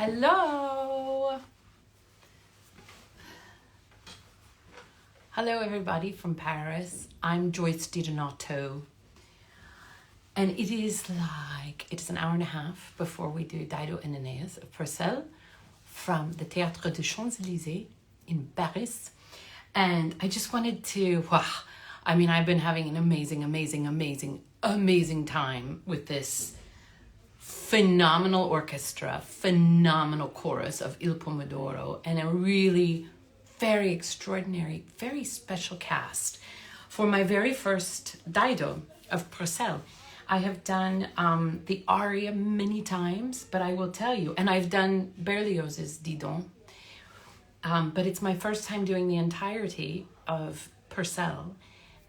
Hello! Hello everybody from Paris. I'm Joyce Dido, and it is an hour and a half before we do Dido and Aeneas of Purcell from the Théâtre des Champs-Élysées in Paris. And I just wanted to, I've been having an amazing time with this phenomenal orchestra, phenomenal chorus of Il Pomodoro, and a really very extraordinary, very special cast. For my very first Dido of Purcell, I have done the aria many times, but I will tell you, and I've done Berlioz's Dido, but it's my first time doing the entirety of Purcell.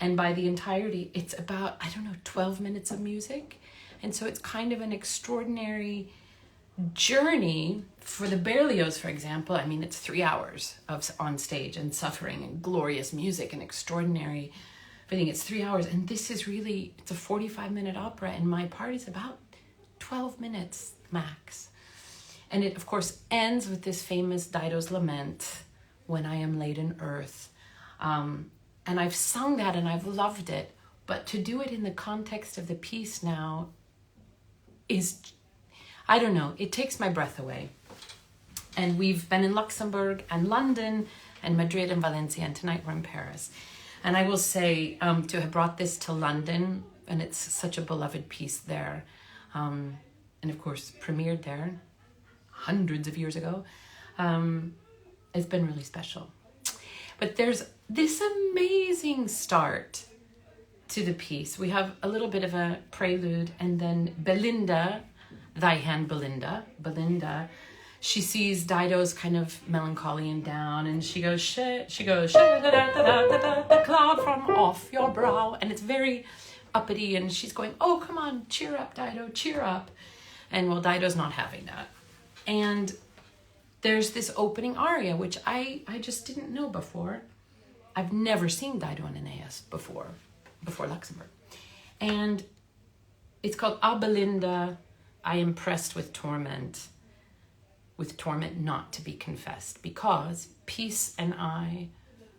And by the entirety, it's about, 12 minutes of music. And so it's kind of an extraordinary journey. For the Berlioz, for example, it's 3 hours of on stage and suffering and glorious music and extraordinary everything. It's 3 hours. And this is really, it's a 45-minute opera. And my part is about 12 minutes max. And it, of course, ends with this famous Dido's Lament, When I Am Laid in Earth. And I've sung that and I've loved it. But to do it in the context of the piece now is, it takes my breath away. And we've been in Luxembourg and London and Madrid and Valencia, and tonight we're in Paris. And I will say, to have brought this to London, and it's such a beloved piece there, and of course premiered there hundreds of years ago, it's been really special. But there's this amazing start to the piece. We have a little bit of a prelude, and then Belinda, thy hand Belinda, she sees Dido's kind of melancholy and down, and she goes, shake the cloud from off your brow. And it's very uppity, and she's going, oh, come on, cheer up, Dido, cheer up. And well, Dido's not having that. And there's this opening aria, which I just didn't know before. I've never seen Dido and Aeneas before Luxembourg. And it's called Ah Belinda, I am pressed with torment not to be confessed, because peace and I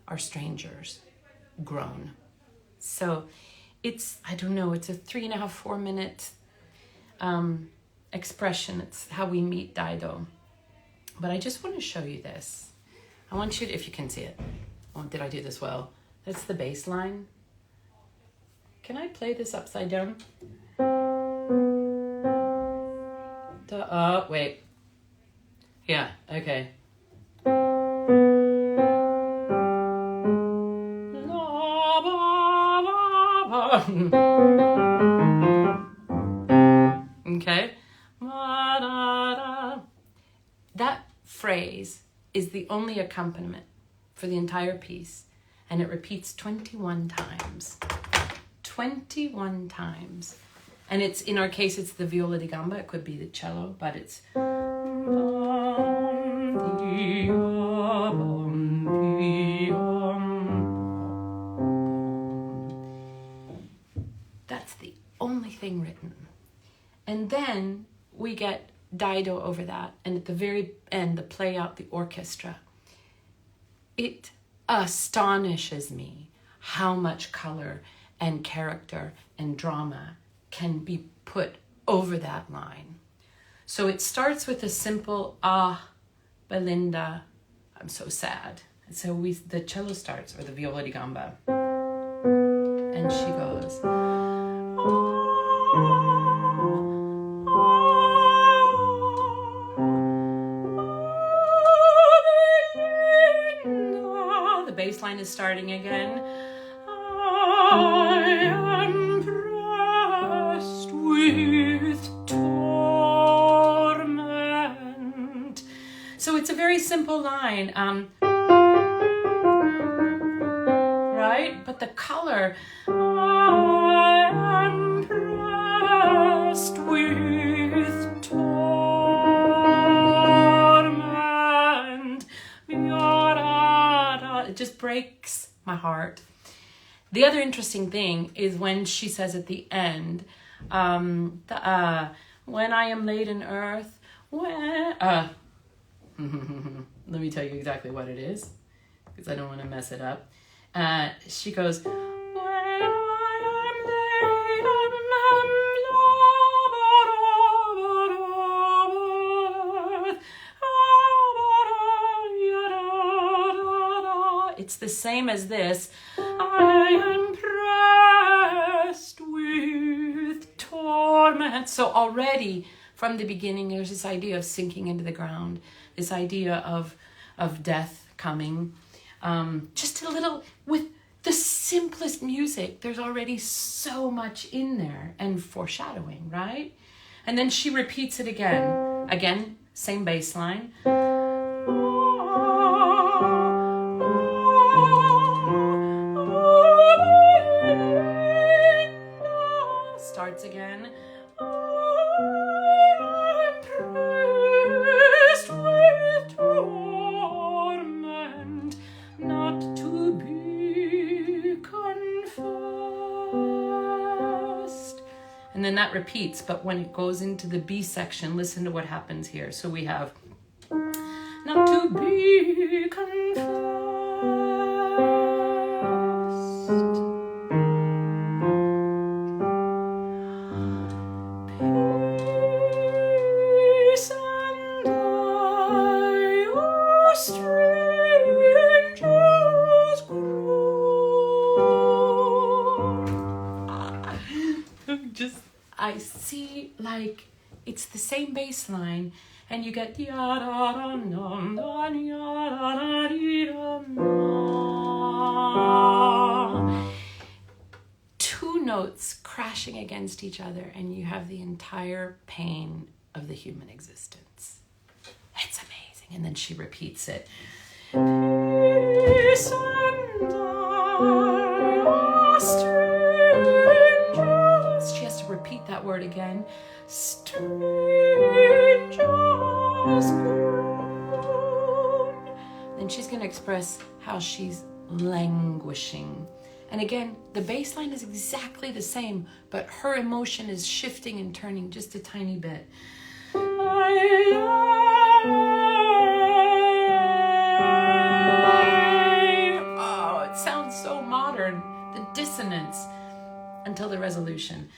are strangers, grown. So it's, it's a 3.5, 4 minute expression. It's how we meet Dido. But I just want to show you this. I want you to, if you can see it. Oh, did I do this well? That's the bass line. Can I play this upside down? Wait. Yeah, okay. Okay. That phrase is the only accompaniment for the entire piece, and it repeats 21 times. 21 times. And it's, in our case, it's the viola di gamba. It could be the cello, but it's... That's the only thing written. And then we get Dido over that, and at the very end, the play out the orchestra. It astonishes me how much color and character and drama can be put over that line. So it starts with a simple, ah, Belinda, I'm so sad. And so the cello starts, or the viola di gamba, and she goes, the bass line is starting again. I am pressed with torment. So it's a very simple line, right? But the color, I am pressed with torment. It just breaks my heart. The other interesting thing is when she says at the end, when I am laid in earth, Let me tell you exactly what it is, because I don't want to mess it up. She goes, when I am laid, it's the same as this. I am pressed with torment. So already from the beginning, there's this idea of sinking into the ground, this idea of death coming. Just a little, with the simplest music, there's already so much in there and foreshadowing, right? And then she repeats it again. Again, same bass line. Starts again. I'm pressed with torment, not to be confessed. And then that repeats, but when it goes into the B section, listen to what happens here. So we have not to be confessed. Peace and I are strangers grown. I see, like, it's the same bass line, and you get two notes crashing against each other, and you have the entire pain of the human existence. It's amazing. And then she repeats it. Peace and I are strangers. She has to repeat that word again. Strangers grown. Then she's going to express how she's languishing. And again, the bass line is exactly the same, but her emotion is shifting and turning just a tiny bit. Oh, it sounds so modern. The dissonance until the resolution.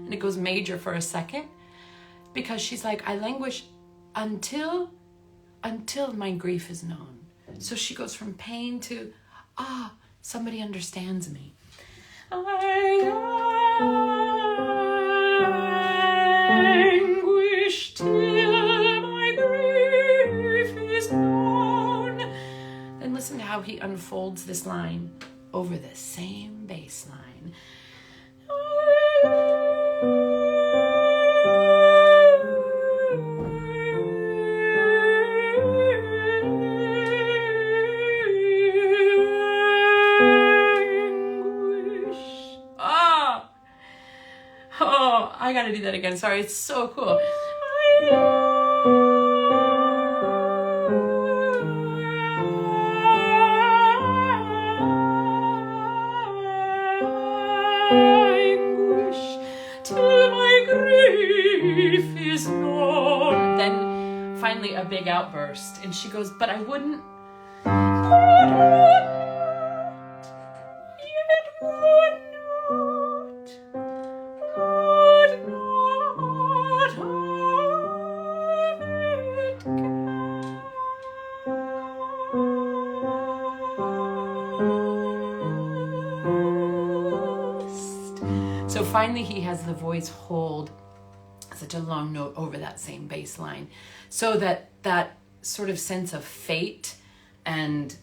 And it goes major for a second, because she's like, I languish until my grief is known. So she goes from pain to, somebody understands me. I anguish till my grief is known. Then listen to how he unfolds this line over the same bass line. I gotta do that again. Sorry, it's so cool. Anguish till my grief is known. Then finally a big outburst, and she goes, but I wouldn't. So finally he has the voice hold such a long note over that same bass line, so that that sort of sense of fate and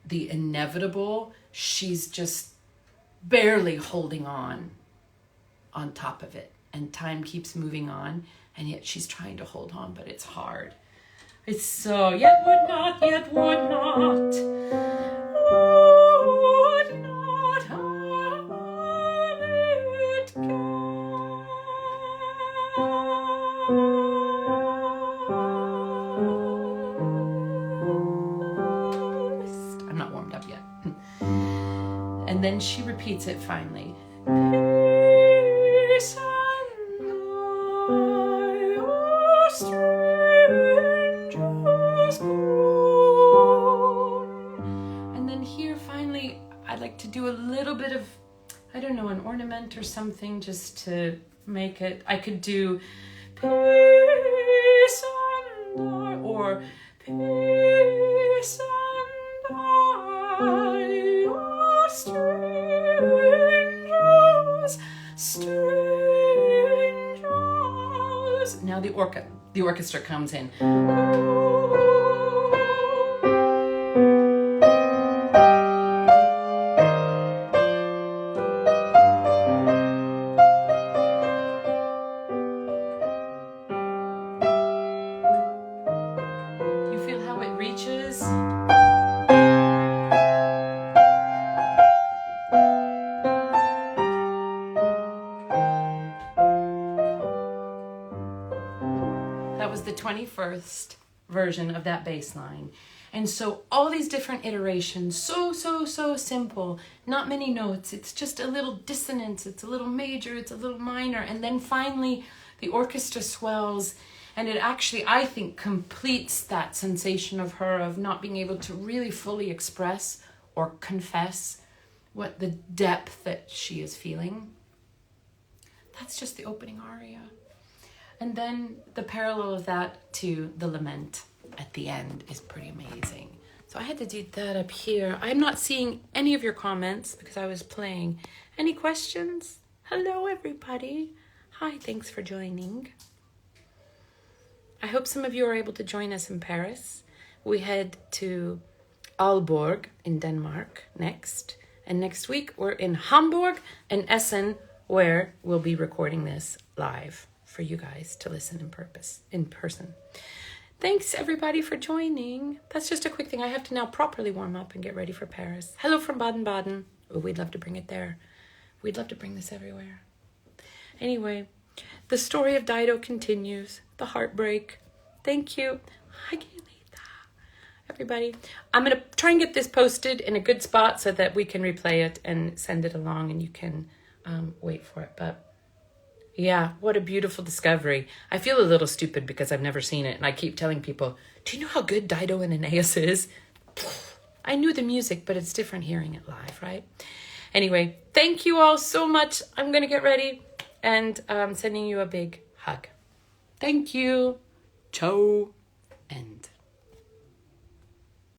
the inevitable, she's just barely holding on top of it, and time keeps moving on, and yet she's trying to hold on, but it's hard. It's so, yet would not have it guessed. I'm not warmed up yet. And then she repeats it finally. Peace and I, O strangers born. And then here finally, I'd like to do a little bit of, I don't know, an ornament or something just to make it. I could do peace and I, or peace and I, O strangers, strangers. Now the orchestra comes in. You feel how it reaches? That was the 21st version of that bass line. And so all these different iterations, so simple, not many notes. It's just a little dissonance, it's a little major, it's a little minor. And then finally the orchestra swells, and it actually, I think, completes that sensation of her of not being able to really fully express or confess what the depth that she is feeling. That's just the opening aria. And then the parallel of that to the lament at the end is pretty amazing. So I had to do that up here. I'm not seeing any of your comments because I was playing. Any questions? Hello, everybody. Hi, thanks for joining. I hope some of you are able to join us in Paris. We head to Aalborg in Denmark next. And next week we're in Hamburg and Essen, where we'll be recording this live for you guys to listen in person. Thanks everybody for joining. That's just a quick thing. I have to now properly warm up and get ready for Paris. Hello from Baden-Baden. Oh, we'd love to bring it there. We'd love to bring this everywhere. Anyway, the story of Dido continues. The heartbreak. Thank you. Hi, Gaelita. Everybody. I'm going to try and get this posted in a good spot so that we can replay it and send it along and you can wait for it. But yeah, what a beautiful discovery. I feel a little stupid because I've never seen it. And I keep telling people, do you know how good Dido and Aeneas is? I knew the music, but it's different hearing it live, right? Anyway, thank you all so much. I'm going to get ready and sending you a big hug. Thank you. Ciao. End.